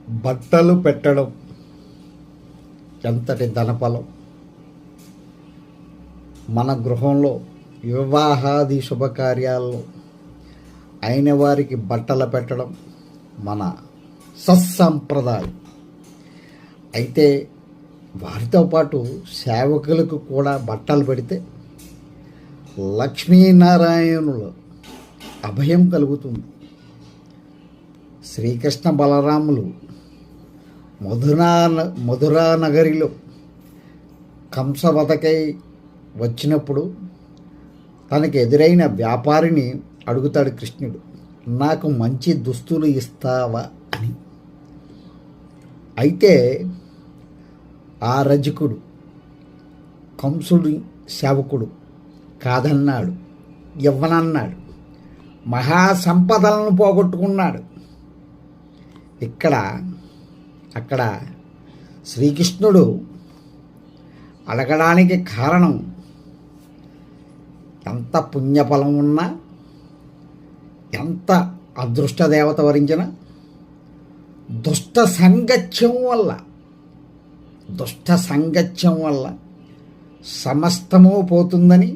బట్టలు పెట్టడం ఎంతటి ధనఫలం. మన గృహంలో వివాహాది శుభకార్యాల్లో అయిన వారికి బట్టలు పెట్టడం మన సత్సంప్రదాయం. అయితే వారితో పాటు సేవకులకు కూడా బట్టలు పెడితే లక్ష్మీనారాయణుల అభయం కలుగుతుంది. శ్రీకృష్ణ బలరాములు మధురా నగరిలో కంసవతకై వచ్చినప్పుడు తనకు ఎదురైన వ్యాపారిని అడుగుతాడు కృష్ణుడు, నాకు మంచి దుస్తులు ఇస్తావా అని. అయితే ఆ రజకుడు కంసుడి సేవకుడు కాదన్నాడు, ఇవ్వనన్నాడు. మహాసంపదలను పోగొట్టుకున్నాడు. అక్కడ శ్రీకృష్ణుడు అడగడానికి కారణం, ఎంత పుణ్యఫలం ఉన్నా, ఎంత అదృష్ట దేవత వరించిన దుష్ట సంగత్యం వల్ల సమస్తము పోతుందని,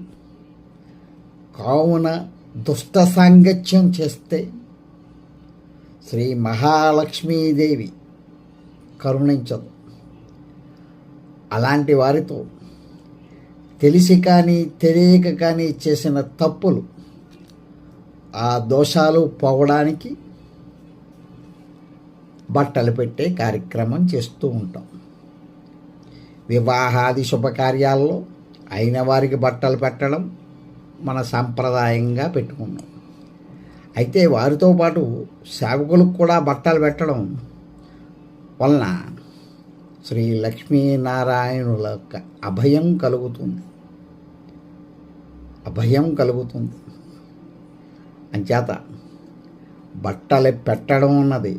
కావున దుష్ట సాంగత్యం చేస్తే శ్రీ మహాలక్ష్మీదేవి కరుణించదు. అలాంటి వారితో తెలిసి కానీ తెలియక కానీ చేసిన తప్పులు, ఆ దోషాలు పోవడానికి బట్టలు పెట్టే కార్యక్రమం చేస్తూ ఉంటాం. వివాహాది శుభకార్యాల్లో అయిన వారికి బట్టలు పెట్టడం మన సాంప్రదాయంగా పెట్టుకున్నాం. అయితే వారితో పాటు సేవకులకు కూడా బట్టలు పెట్టడం వలన శ్రీ లక్ష్మీనారాయణుల యొక్క అభయం కలుగుతుంది. అంచేత బట్టలు పెట్టడం అన్నది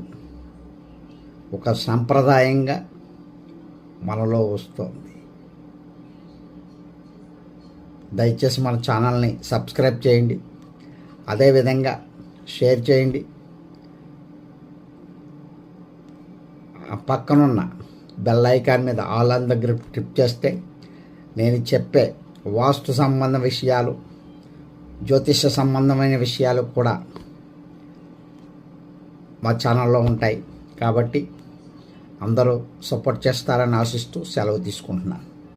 ఒక సంప్రదాయంగా మనలో వస్తుంది. దయచేసి మన ఛానల్ని సబ్స్క్రైబ్ చేయండి, అదేవిధంగా షేర్ చేయండి. పక్కనున్న బెల్ ఐకాన్ మీద ఆల్ ఆన్ దగ్గర క్లిక్ చేస్తే నేను చెప్పే వాస్తు సంబంధ విషయాలు, జ్యోతిష సంబంధమైన విషయాలు కూడా మా ఛానల్లో ఉంటాయి. కాబట్టి అందరూ సపోర్ట్ చేస్తారని ఆశిస్తూ సెలవు తీసుకుంటున్నాను.